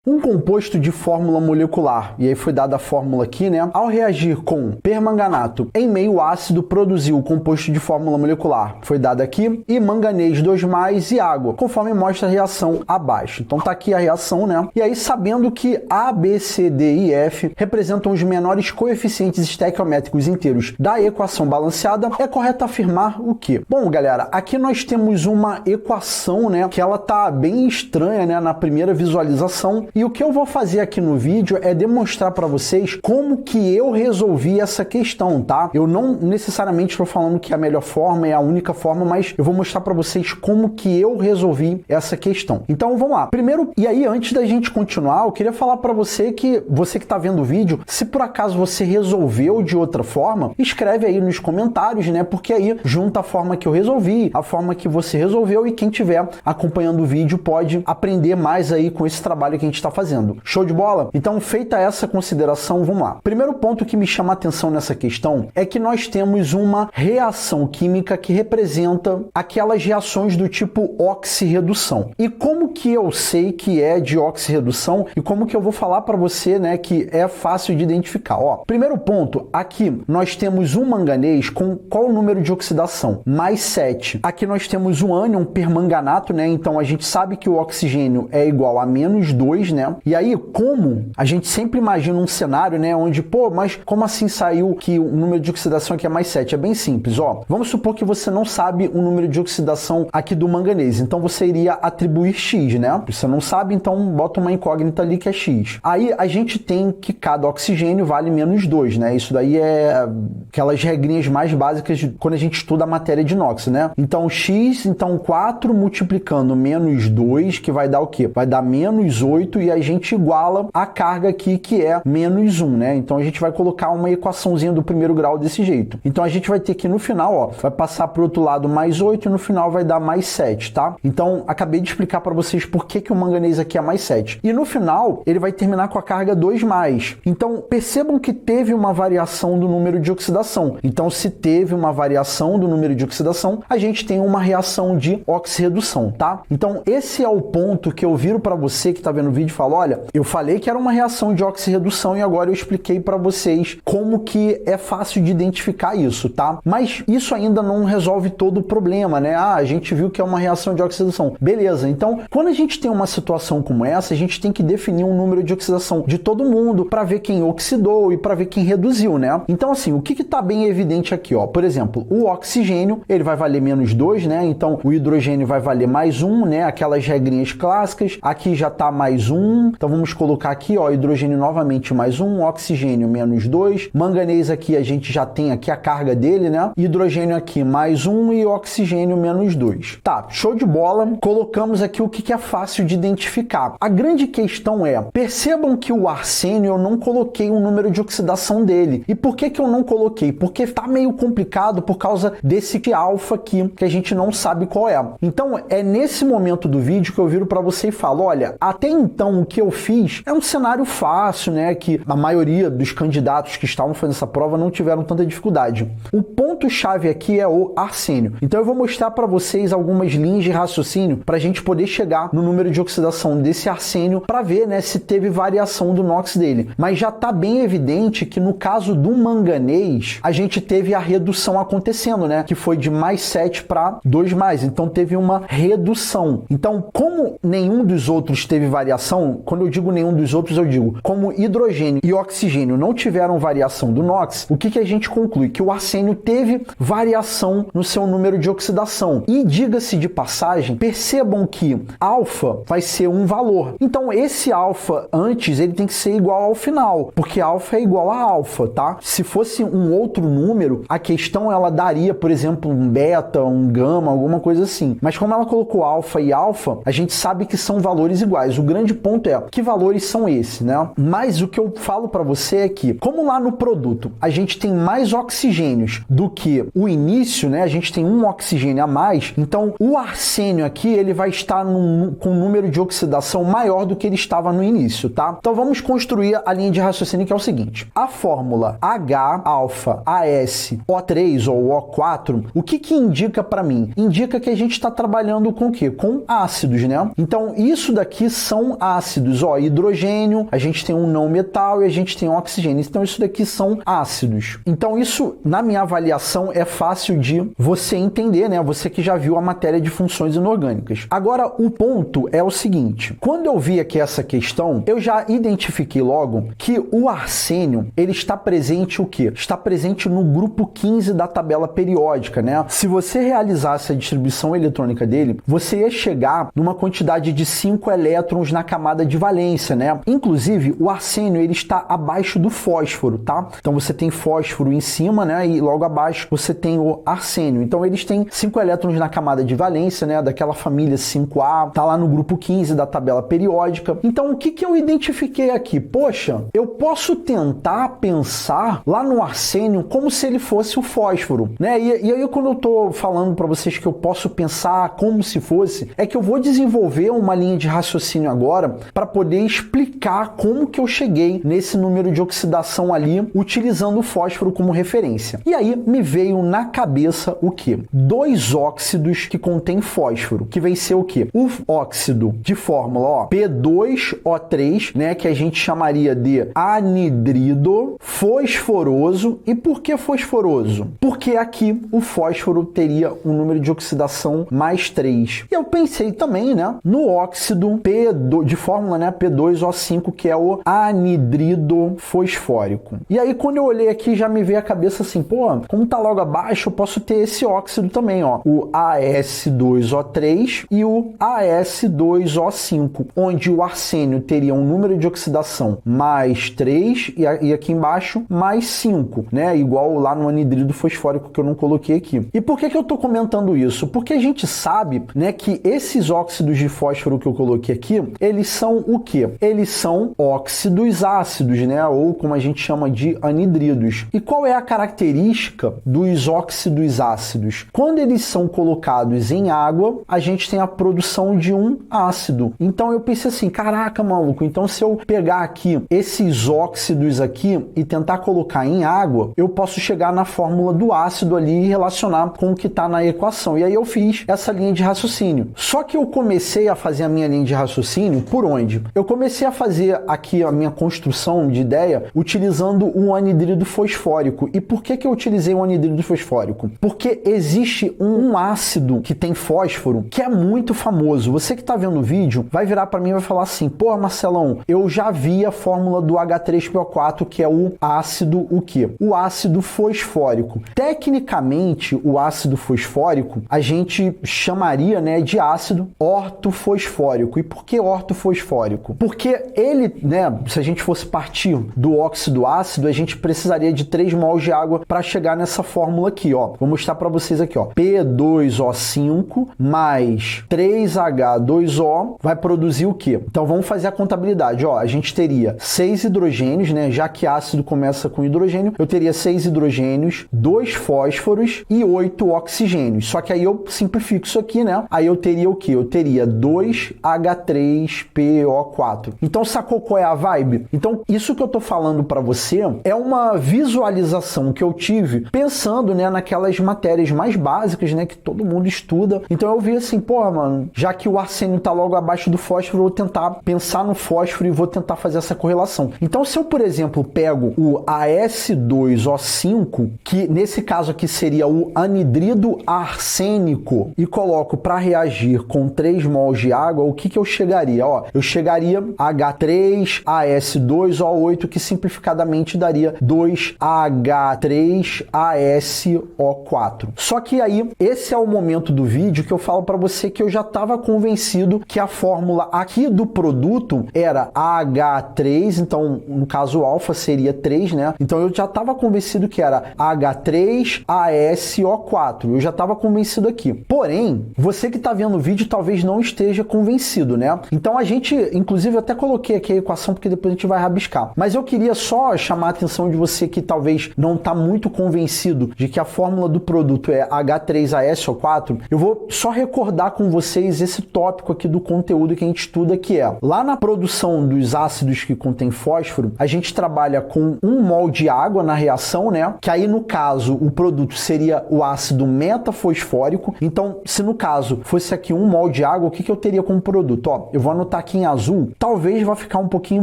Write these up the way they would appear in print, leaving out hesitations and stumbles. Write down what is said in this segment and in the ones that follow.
Um composto de fórmula molecular, e aí foi dada a fórmula aqui, né? Ao reagir com permanganato em meio ácido, produziu o composto de fórmula molecular, foi dado aqui, e manganês 2+, e água, conforme mostra a reação abaixo. Então tá aqui a reação, né? E aí, sabendo que A, B, C, D e F representam os menores coeficientes estequiométricos inteiros da equação balanceada, é correto afirmar o quê? Bom, galera, aqui nós temos uma equação, né? Que ela tá bem estranha, né? Na primeira visualização. E o que eu vou fazer aqui no vídeo é demonstrar para vocês como que eu resolvi essa questão, tá? Eu não necessariamente estou falando que é a melhor forma, é a única forma, mas eu vou mostrar para vocês como que eu resolvi essa questão. Então, vamos lá. Primeiro, e aí antes da gente continuar, eu queria falar para você que está vendo o vídeo, se por acaso você resolveu de outra forma, escreve aí nos comentários, né? Porque aí junta a forma que eu resolvi, a forma que você resolveu, e quem estiver acompanhando o vídeo pode aprender mais aí com esse trabalho que a gente está fazendo. Show de bola? Então, feita essa consideração, vamos lá. Primeiro ponto que me chama a atenção nessa questão é que nós temos uma reação química que representa aquelas reações do tipo oxirredução. E como que eu sei que é de oxirredução e como que eu vou falar para você, né, que é fácil de identificar? Ó, primeiro ponto, aqui nós temos um manganês com qual o número de oxidação? +7. Aqui nós temos um ânion permanganato, né? Então a gente sabe que o oxigênio é igual a -2, né? E aí, como a gente sempre imagina um cenário, né, onde, pô, mas como assim saiu que o número de oxidação aqui é +7? É bem simples, ó. Vamos supor que você não sabe o número de oxidação aqui do manganês, então você iria atribuir X, né? Você não sabe, então bota uma incógnita ali que é X. Aí a gente tem que cada oxigênio vale -2, né? Isso daí é aquelas regrinhas mais básicas de quando a gente estuda a matéria de inox, né? Então X, então 4 multiplicando -2, que vai dar o quê? Vai dar -8, e a gente iguala a carga aqui, que é -1, né? Então a gente vai colocar uma equaçãozinha do primeiro grau desse jeito. Então a gente vai ter que no final, ó, vai passar para o outro lado +8 e no final vai dar +7, tá? Então acabei de explicar para vocês por que o manganês aqui é +7. E no final ele vai terminar com a carga 2+. Então percebam que teve uma variação do número de oxidação. Então se teve uma variação do número de oxidação, a gente tem uma reação de oxirredução, tá? Então esse é o ponto que eu viro para você que está vendo o vídeo e falo, olha, eu falei que era uma reação de oxirredução e agora eu expliquei para vocês como que é fácil de identificar isso, tá? Mas isso ainda não resolve todo o problema, né? Ah, a gente viu que é uma reação de oxidação. Beleza, então quando a gente tem uma situação como essa, a gente tem que definir um número de oxidação de todo mundo para ver quem oxidou e para ver quem reduziu, né? Então assim, o que está bem evidente aqui, ó? Por exemplo, o oxigênio, ele vai valer -2, né? Então o hidrogênio vai valer +1, né? Aquelas regrinhas clássicas. Aqui já tá +1, então vamos colocar aqui, ó, hidrogênio novamente +1, oxigênio -2, manganês aqui a gente já tem aqui a carga dele, né? Hidrogênio aqui +1 e oxigênio -2. Tá, show de bola. Colocamos aqui o que é fácil de identificar. A grande questão é, percebam que o arsênio eu não coloquei um número de oxidação dele. E por que eu não coloquei? Porque tá meio complicado por causa desse alfa aqui, que a gente não sabe qual é. Então, é nesse momento do vídeo que eu viro para você e falo, olha, até então o que eu fiz é um cenário fácil, né, que a maioria dos candidatos que estavam fazendo essa prova não tiveram tanta dificuldade. O ponto-chave aqui é o arsênio. Então, eu vou mostrar para vocês algumas linhas de raciocínio para a gente poder chegar no número de oxidação desse arsênio para ver, né, se teve variação do NOx dele. Mas já está bem evidente que no caso do manganês, a gente teve a redução acontecendo, né, que foi de +7 para 2+. Então, teve uma redução. Então, como nenhum dos outros teve variação, quando eu digo nenhum dos outros, eu digo, como hidrogênio e oxigênio não tiveram variação do NOx, o que a gente conclui? Que o arsênio teve variação no seu número de oxidação. E diga-se de passagem, percebam que alfa vai ser um valor. Então, esse alfa antes, ele tem que ser igual ao final, porque alfa é igual a alfa, tá? Se fosse um outro número, a questão ela daria, por exemplo, um beta, um gama, alguma coisa assim. Mas como ela colocou alfa e alfa, a gente sabe que são valores iguais. O grande ponto é, que valores são esses, né? Mas o que eu falo para você é que, como lá no produto a gente tem mais oxigênios do que o início, né? A gente tem um oxigênio a mais, então o arsênio aqui, ele vai estar com um número de oxidação maior do que ele estava no início, tá? Então vamos construir a linha de raciocínio que é o seguinte. A fórmula H-alfa-AS-O3 ou O4, o que indica para mim? Indica que a gente está trabalhando com o quê? Com ácidos, né? Então isso daqui são ácidos. ácidos, ó, hidrogênio, a gente tem um não metal e a gente tem um oxigênio. Então isso daqui são ácidos. Então isso, na minha avaliação, é fácil de você entender, né? Você que já viu a matéria de funções inorgânicas. Agora, o ponto é o seguinte, quando eu vi aqui essa questão, eu já identifiquei logo que o arsênio, ele está presente o quê? Está presente no grupo 15 da tabela periódica, né? Se você realizasse a distribuição eletrônica dele, você ia chegar numa quantidade de 5 elétrons na camada de valência, né? Inclusive, o arsênio, ele está abaixo do fósforo, tá? Então, você tem fósforo em cima, né? E logo abaixo você tem o arsênio. Então, eles têm 5 elétrons na camada de valência, né? Daquela família 5A, tá lá no grupo 15 da tabela periódica. Então, o que eu identifiquei aqui? Poxa, eu posso tentar pensar lá no arsênio como se ele fosse o fósforo, né? E aí, quando eu tô falando para vocês que eu posso pensar como se fosse, é que eu vou desenvolver uma linha de raciocínio agora para poder explicar como que eu cheguei nesse número de oxidação ali, utilizando o fósforo como referência. E aí, me veio na cabeça o quê? 2 óxidos que contêm fósforo, que vai ser o quê? O óxido de fórmula, ó, P2O3, né, que a gente chamaria de anidrido fosforoso. E por que fosforoso? Porque aqui o fósforo teria um número de oxidação mais 3. E eu pensei também, né, no óxido P2, de fórmula, né, P2O5, que é o anidrido fosfórico. E aí, quando eu olhei aqui, já me veio a cabeça assim, pô, como tá logo abaixo, eu posso ter esse óxido também, ó, o AS2O3 e o AS2O5, onde o arsênio teria um número de oxidação mais 3 e aqui embaixo mais 5, né, igual lá no anidrido fosfórico que eu não coloquei aqui. E por que eu tô comentando isso? Porque a gente sabe, né, que esses óxidos de fósforo que eu coloquei aqui, eles são o quê? Eles são óxidos ácidos, né, ou como a gente chama de anidridos. E qual é a característica dos óxidos ácidos? Quando eles são colocados em água, a gente tem a produção de um ácido. Então eu pensei assim, caraca, maluco, então se eu pegar aqui esses óxidos aqui e tentar colocar em água, eu posso chegar na fórmula do ácido ali e relacionar com o que está na equação. E aí eu fiz essa linha de raciocínio. Só que eu comecei a fazer a minha linha de raciocínio por onde? Eu comecei a fazer aqui a minha construção de ideia utilizando um anidrido fosfórico. E por que eu utilizei um anidrido fosfórico? Porque existe um ácido que tem fósforo que é muito famoso. Você que está vendo o vídeo vai virar para mim e vai falar assim, pô, Marcelão, eu já vi a fórmula do H3PO4, que é o ácido o quê? O ácido fosfórico. Tecnicamente, o ácido fosfórico a gente chamaria, né, de ácido ortofosfórico. E por que ortofosfórico? Porque ele, né, se a gente fosse partir do óxido ácido, a gente precisaria de 3 mols de água para chegar nessa fórmula aqui, ó. Vou mostrar para vocês aqui, ó. P2O5 mais 3H2O vai produzir o quê? Então vamos fazer a contabilidade, ó. A gente teria 6 hidrogênios, né? Já que ácido começa com hidrogênio, eu teria 6 hidrogênios, 2 fósforos e 8 oxigênios. Só que aí eu simplifico isso aqui, né? Aí eu teria o quê? Eu teria 2H3PO4. Então sacou qual é a vibe? Então isso que eu tô falando para você é uma visualização que eu tive pensando, né, naquelas matérias mais básicas, né, que todo mundo estuda. Então eu vi assim, pô, mano, já que o arsênio tá logo abaixo do fósforo, eu vou tentar pensar no fósforo e vou tentar fazer essa correlação. Então se eu, por exemplo, pego o AS2O5, que nesse caso aqui seria o anidrido arsênico, e coloco para reagir com 3 mols de água, o que eu chegaria? Ó, eu chegaria H3AS2O8, que simplificadamente daria 2H3ASO4. Só que aí, esse é o momento do vídeo que eu falo para você que eu já estava convencido que a fórmula aqui do produto era H3, então no caso o alfa seria 3, né? Então eu já estava convencido que era H3ASO4. Eu já estava convencido aqui. Porém, você que está vendo o vídeo talvez não esteja convencido, né? Então a gente, inclusive eu até coloquei aqui a equação porque depois a gente vai rabiscar. Mas eu queria só chamar a atenção de você que talvez não está muito convencido de que a fórmula do produto é H3ASO4. Eu vou só recordar com vocês esse tópico aqui do conteúdo que a gente estuda, que é lá na produção dos ácidos que contém fósforo, a gente trabalha com 1 mol de água na reação, né? Que aí no caso o produto seria o ácido metafosfórico. Então, se no caso fosse aqui 1 mol de água, o que eu teria como produto? Ó, eu vou anotar tá aqui em azul, talvez vá ficar um pouquinho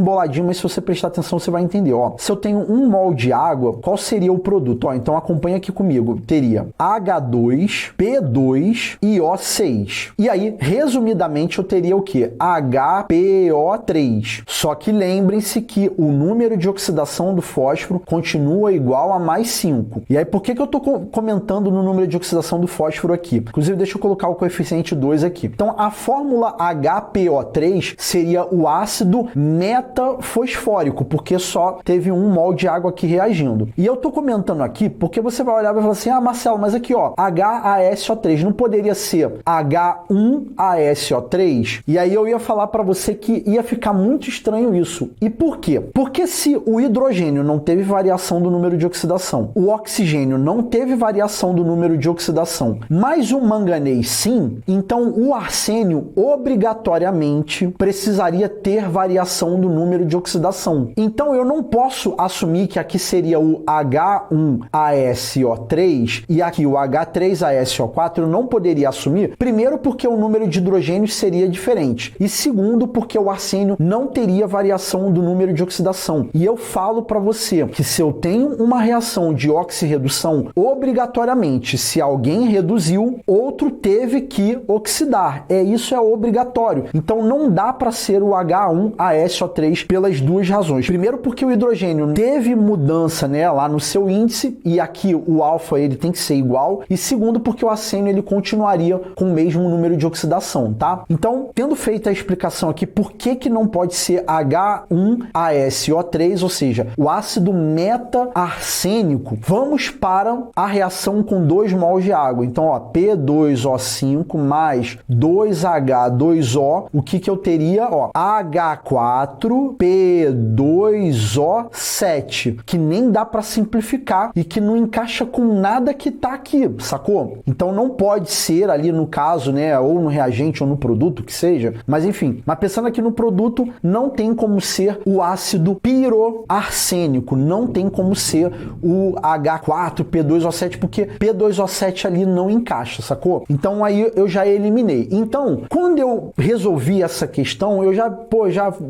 emboladinho, mas se você prestar atenção, você vai entender. Ó, se eu tenho 1 mol de água, qual seria o produto? Ó, então acompanha aqui comigo. Teria H2, P2 e O6. E aí, resumidamente, eu teria o quê? HPO3. Só que lembrem-se que o número de oxidação do fósforo continua igual a mais 5. E aí, por que eu estou comentando no número de oxidação do fósforo aqui? Inclusive, deixa eu colocar o coeficiente 2 aqui. Então, a fórmula HPO3 seria o ácido metafosfórico, porque só teve 1 mol de água aqui reagindo. E eu estou comentando aqui porque você vai olhar e vai falar assim, ah, Marcelo, mas aqui, ó, HASO3 não poderia ser H1ASO3? E aí eu ia falar para você que ia ficar muito estranho isso. E por quê? Porque se o hidrogênio não teve variação do número de oxidação, o oxigênio não teve variação do número de oxidação, mas o manganês sim, então o arsênio obrigatoriamente precisaria ter variação do número de oxidação. Então eu não posso assumir que aqui seria o H1ASO3 e aqui o H3ASO4, eu não poderia assumir, primeiro porque o número de hidrogênios seria diferente e segundo porque o arsênio não teria variação do número de oxidação. E eu falo para você que se eu tenho uma reação de oxirredução, obrigatoriamente, se alguém reduziu, outro teve que oxidar. Isso é obrigatório. Então não dá para ser o H1ASO3 pelas duas razões. Primeiro porque o hidrogênio teve mudança, né, lá no seu índice e aqui o alfa ele tem que ser igual. E segundo porque o arsênio ele continuaria com o mesmo número de oxidação, tá? Então, tendo feito a explicação aqui por que não pode ser H1ASO3, ou seja, o ácido meta-arsênico, vamos para a reação com 2 mols de água. Então, ó, P2O5 mais 2H2O, o que eu teria? Ó, H4P2O7, que nem dá para simplificar e que não encaixa com nada que tá aqui, sacou? Então não pode ser ali no caso, né, ou no reagente ou no produto que seja, mas enfim, mas pensando aqui no produto, não tem como ser o ácido piroarsênico, não tem como ser o H4P2O7, porque P2O7 ali não encaixa, sacou? Então aí eu já eliminei. Então, quando eu resolvi essa questão, eu já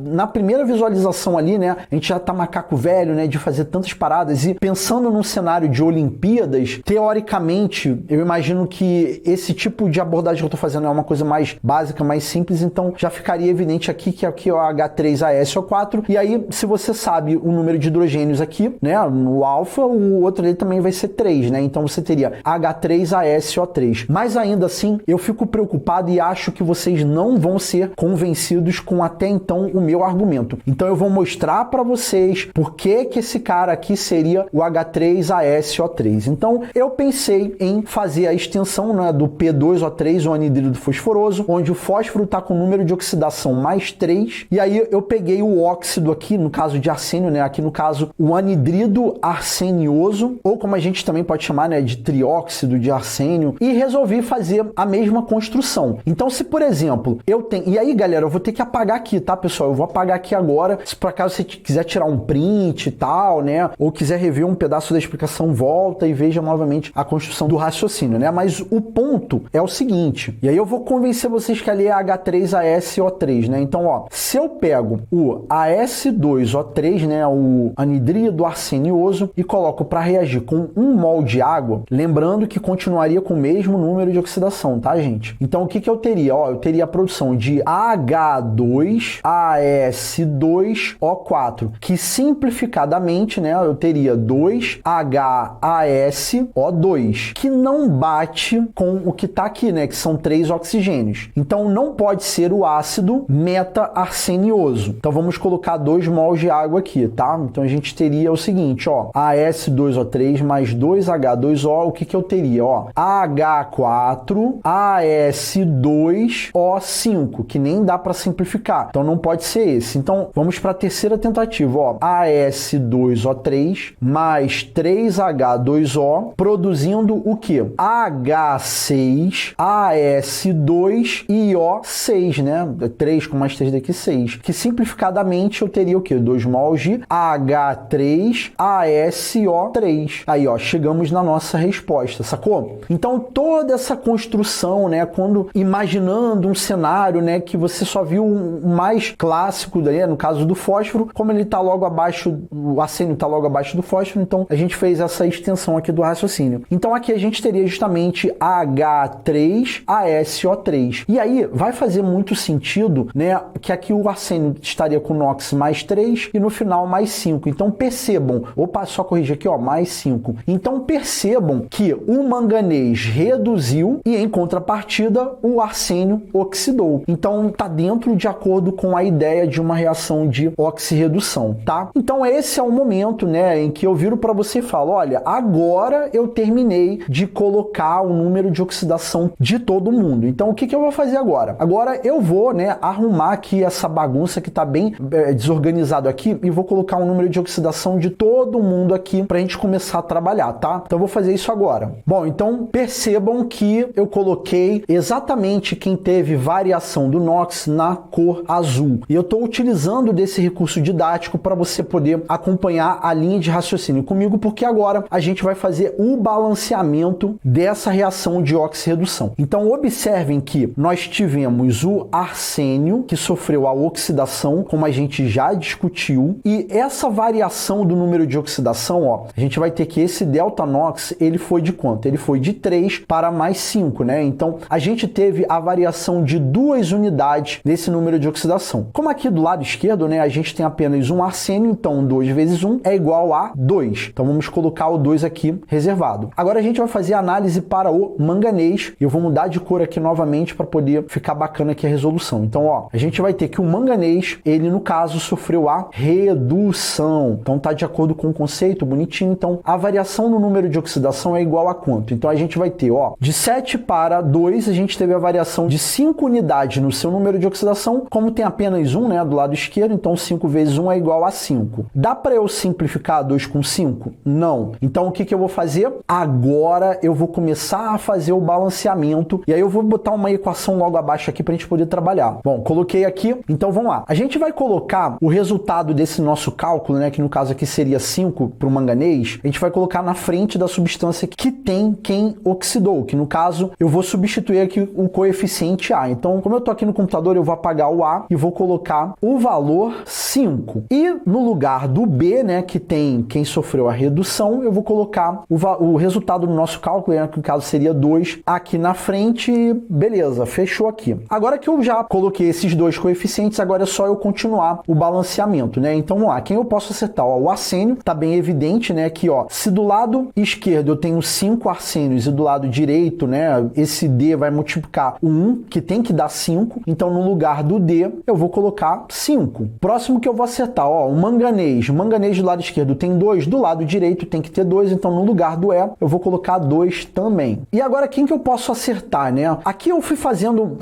na primeira visualização ali, né, a gente já tá macaco velho, né, de fazer tantas paradas e pensando num cenário de Olimpíadas, teoricamente, eu imagino que esse tipo de abordagem que eu tô fazendo é uma coisa mais básica, mais simples, então já ficaria evidente aqui que aqui é o H3ASO4, e aí, se você sabe o número de hidrogênios aqui, né, no alfa, o outro ali também vai ser 3, né, então você teria H3ASO3. Mas ainda assim, eu fico preocupado e acho que vocês não vão ser convencidos com até então o meu argumento. Então eu vou mostrar para vocês por que esse cara aqui seria o H3ASO3. Então eu pensei em fazer a extensão, né, do P2O3, o anidrido fosforoso, onde o fósforo está com o número de oxidação mais 3, e aí eu peguei o óxido aqui, no caso de arsênio, né, aqui no caso o anidrido arsenioso, ou como a gente também pode chamar, né, de trióxido de arsênio, e resolvi fazer a mesma construção. Então se, por exemplo, eu tenho... E aí, galera, eu vou ter que apagar aqui, tá, pessoal? Eu vou apagar aqui agora, se por acaso você quiser tirar um print e tal, né, ou quiser rever um pedaço da explicação, volta e veja novamente a construção do raciocínio, né? Mas o ponto é o seguinte, e aí eu vou convencer vocês que ali é H3ASO3, né? Então, ó, se eu pego o AS2O3, né, o anidrido arsenioso, e coloco para reagir com 1 mol de água, lembrando que continuaria com o mesmo número de oxidação, tá, gente? Então, o que eu teria? Ó, eu teria a produção de H2AS2O4, que simplificadamente, né, eu teria 2HASO2, que não bate com o que tá aqui, né, que são 3 oxigênios. Então não pode ser o ácido meta-arsenioso. Então vamos colocar 2 mols de água aqui, tá? Então a gente teria o seguinte, ó, AS2O3 mais 2H2O, o que eu teria, ó? H4AS2O5, que nem dá para simplificar. Então não pode ser esse. Então vamos para a terceira tentativa, ó. AS2O3 mais 3H2O, produzindo o que? H6AS2 e O6, né? 3 com mais 3 daqui, 6. Que simplificadamente eu teria o que? 2 mols de H3ASO3. Aí, ó, chegamos na nossa resposta, sacou? Então toda essa construção, né, quando imaginando um cenário, né, que você só só viu o mais clássico, daí, no caso do fósforo, como ele está logo abaixo, o arsênio está logo abaixo do fósforo, então a gente fez essa extensão aqui do raciocínio. Então aqui a gente teria justamente H3ASO3. E aí vai fazer muito sentido, né, que aqui o arsênio estaria com NOx mais 3 e no final mais 5. Então percebam, opa, só corrigir aqui, ó, mais 5. Então percebam que o manganês reduziu e em contrapartida o arsênio oxidou. Então tá dentro de acordo com a ideia de uma reação de oxirredução, tá? Então esse é o momento, né, em que eu viro para você e falo, olha, agora eu terminei de colocar o número de oxidação de todo mundo. Então o que eu vou fazer agora? Agora eu vou, né, arrumar aqui essa bagunça que tá bem desorganizado aqui e vou colocar o número de oxidação de todo mundo aqui pra gente começar a trabalhar, tá? Então eu vou fazer isso agora. Bom, então percebam que eu coloquei exatamente quem teve variação do NOx na cor azul. E eu estou utilizando desse recurso didático para você poder acompanhar a linha de raciocínio comigo, porque agora a gente vai fazer o balanceamento dessa reação de oxirredução. Então observem que nós tivemos o arsênio que sofreu a oxidação, como a gente já discutiu, e essa variação do número de oxidação, ó, a gente vai ter que esse delta NOx, ele foi de quanto? Ele foi de 3 para mais 5, né? Então a gente teve a variação de 2 unidades nesse número de oxidação. Como aqui do lado esquerdo, né, a gente tem apenas um arsênio, então 2 vezes 1 é igual a 2. Então vamos colocar o 2 aqui reservado. Agora a gente vai fazer a análise para o manganês, e eu vou mudar de cor aqui novamente para poder ficar bacana aqui a resolução. Então, ó, a gente vai ter que o manganês, ele no caso sofreu a redução. Então tá de acordo com o conceito, bonitinho. Então a variação no número de oxidação é igual a quanto? Então a gente vai ter, ó, de 7 para 2, a gente teve a variação de 5 unidades no seu número de oxidação. Como tem apenas 1, né, do lado esquerdo, então 5 vezes 1 é igual a 5. Dá para eu simplificar 2 com 5? Não. Então o que eu vou fazer? Agora eu vou começar a fazer o balanceamento, e aí eu vou botar uma equação logo abaixo aqui para a gente poder trabalhar. Bom, coloquei aqui, então vamos lá. A gente vai colocar o resultado desse nosso cálculo, né, que no caso aqui seria 5 para o manganês, a gente vai colocar na frente da substância que tem quem oxidou, que no caso eu vou substituir aqui o coeficiente A. Então, como eu tô aqui no computador, eu vou apagar o A e vou colocar o valor 5. E no lugar do B, né, que tem quem sofreu a redução, eu vou colocar o resultado do nosso cálculo, né, que no caso seria 2, aqui na frente. Beleza, fechou aqui. Agora que eu já coloquei esses dois coeficientes, agora é só eu continuar o balanceamento, né? Então, vamos lá, quem eu posso acertar? Ó, o arsênio, tá bem evidente, né, que, ó, se do lado esquerdo eu tenho 5 arsênios e do lado direito, né, esse D vai multiplicar o 1, que tem que dar 5, então no lugar do D eu vou colocar 5. Próximo que eu vou acertar, ó, o manganês. O manganês do lado esquerdo tem 2, do lado direito tem que ter 2, então no lugar do E eu vou colocar 2 também. E agora quem que eu posso acertar, né? Aqui eu fui fazendo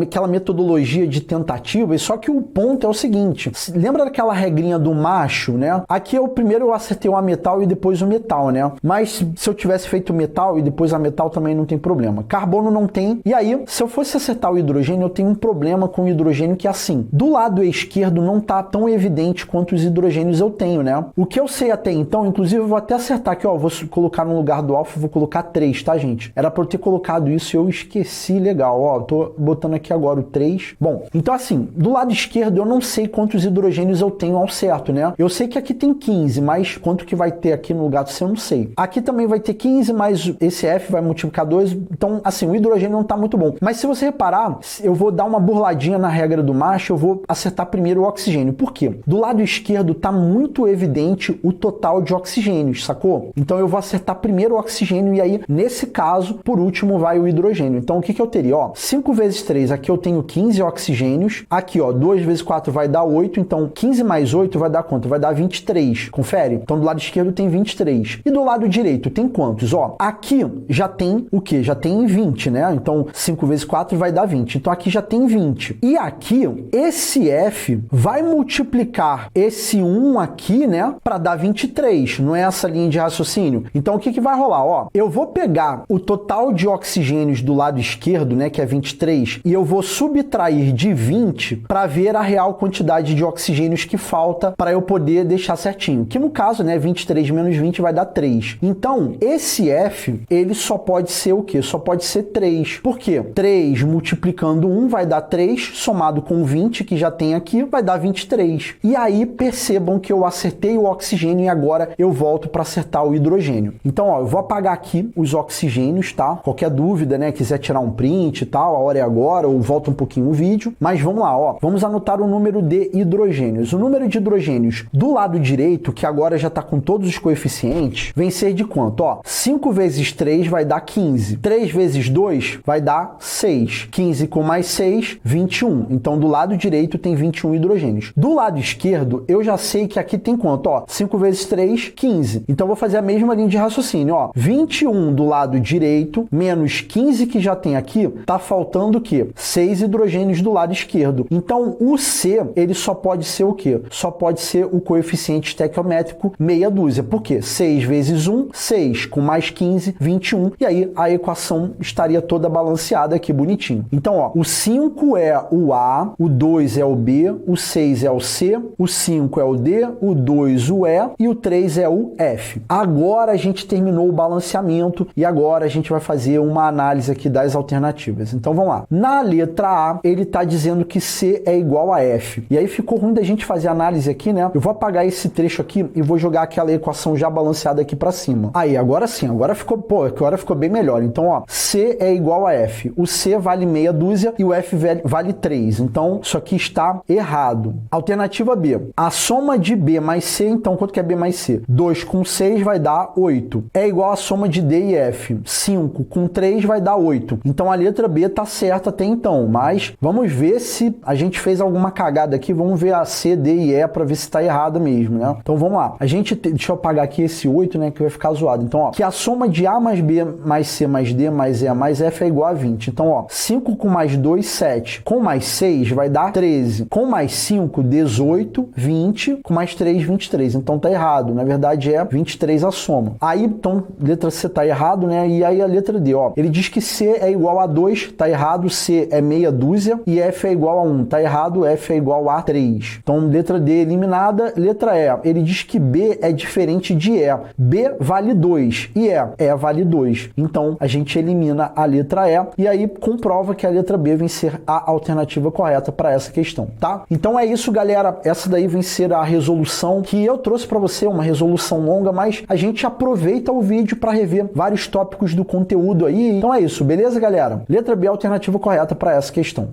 aquela metodologia de tentativa, só que o ponto é o seguinte, lembra daquela regrinha do macho, né? Aqui primeiro eu acertei o ametal e depois o metal, né? Mas se eu tivesse feito o metal e depois a metal também não tem problema. Carbono não tem. E aí, se eu fosse acertar o hidrogênio, eu tenho um problema com o hidrogênio que é assim, do lado esquerdo não tá tão evidente quanto os hidrogênios eu tenho, né? O que eu sei até então, inclusive eu vou até acertar aqui, ó, vou colocar no lugar do alfa, vou colocar 3, tá, gente? Era para eu ter colocado isso e eu esqueci, legal, ó, tô botando aqui agora o 3. Bom, então assim, do lado esquerdo eu não sei quantos hidrogênios eu tenho ao certo, né? Eu sei que aqui tem 15, mas quanto que vai ter aqui no lugar do C eu não sei. Aqui também vai ter 15, mas esse F vai multiplicar 2, então assim, o hidrogênio não tá muito bom. Mas se você reparar, eu vou dar uma burladinha na regra do macho, eu vou acertar primeiro o oxigênio. Por quê? Do lado esquerdo tá muito evidente o total de oxigênios, sacou? Então eu vou acertar primeiro o oxigênio e aí, nesse caso, por último vai o hidrogênio. Então o que eu teria? Ó, 5 vezes 3, aqui eu tenho 15 oxigênios, aqui ó, 2 vezes 4 vai dar 8, então 15 mais 8 vai dar quanto? Vai dar 23, confere? Então do lado esquerdo tem 23. E do lado direito tem quantos? Ó, aqui já tem o quê? Já tem 20, né? Então 5 vezes 4 vai dar 20. Então aqui já tem 20. E aqui, esse F vai multiplicar esse 1 aqui, né? Para dar 23. Não é essa linha de raciocínio? Então o que vai rolar? Ó, eu vou pegar o total de oxigênios do lado esquerdo, né? Que é 23, e eu vou subtrair de 20 para ver a real quantidade de oxigênios que falta para eu poder deixar certinho. Que no caso, né? 23 menos 20 vai dar 3. Então, esse F, ele só pode ser o quê? Só pode ser 3. Por quê? 3 multiplicando 1 vai dar 3. 3 somado com 20, que já tem aqui, vai dar 23. E aí, percebam que eu acertei o oxigênio e agora eu volto para acertar o hidrogênio. Então, ó, eu vou apagar aqui os oxigênios, tá? Qualquer dúvida, né, quiser tirar um print e tal, a hora é agora, ou volta um pouquinho o vídeo. Mas vamos lá, ó. Vamos anotar o número de hidrogênios. O número de hidrogênios do lado direito, que agora já está com todos os coeficientes, vem ser de quanto? Ó, 5 vezes 3 vai dar 15. 3 vezes 2 vai dar 6. 15 com mais 6, 21. Então, do lado direito tem 21 hidrogênios. Do lado esquerdo, eu já sei que aqui tem quanto? Ó, 5 vezes 3, 15. Então, vou fazer a mesma linha de raciocínio. Ó, 21 do lado direito, menos 15 que já tem aqui, tá faltando o quê? 6 hidrogênios do lado esquerdo. Então, o C, ele só pode ser o quê? Só pode ser o coeficiente estequiométrico meia dúzia. Por quê? 6 vezes 1, 6 com mais 15, 21. E aí, a equação estaria toda balanceada aqui, bonitinho. Então, ó, o 5 é o A, o 2 é o B, o 6 é o C, o 5 é o D, o 2 o E e o 3 é o F. Agora a gente terminou o balanceamento e agora a gente vai fazer uma análise aqui das alternativas. Então, vamos lá. Na letra A, ele está dizendo que C é igual a F. E aí ficou ruim da gente fazer a análise aqui, né? Eu vou apagar esse trecho aqui e vou jogar aquela equação já balanceada aqui para cima. Aí, agora sim, agora ficou, agora ficou bem melhor. Então, ó, C é igual a F. O C vale meia dúzia e o F vale 3. Então, isso aqui está errado. Alternativa B. A soma de B mais C, então, quanto que é B mais C? 2 com 6 vai dar 8. É igual a soma de D e F. 5 com 3 vai dar 8. Então, a letra B tá certa até então, mas vamos ver se a gente fez alguma cagada aqui. Vamos ver a C, D e E para ver se tá errado mesmo, né? Então, vamos lá. Deixa eu apagar aqui esse 8, né, que vai ficar zoado. Então, ó, que a soma de A mais B mais C mais D mais E mais F é igual a 20. Então, ó, 5 com mais 2, 7. Com mais 6 vai dar 13. Com mais 5, 18, 20. Com mais 3, 23. Então, tá errado. Na verdade, é 23 a soma. Aí, então, letra C tá errado, né? E aí a letra D, ó. Ele diz que C é igual a 2, tá errado. C é meia dúzia. E F é igual a 1, tá errado. F é igual a 3. Então, letra D eliminada. Letra E, ele diz que B é diferente de E. B vale 2 e E vale 2. Então, a gente elimina a letra E e aí comprova que a letra B vem ser a alternativa correta para essa questão, tá? Então é isso, galera. Essa daí vem ser a resolução que eu trouxe para você, uma resolução longa, mas a gente aproveita o vídeo para rever vários tópicos do conteúdo aí. Então é isso, beleza, galera? Letra B é a alternativa correta para essa questão.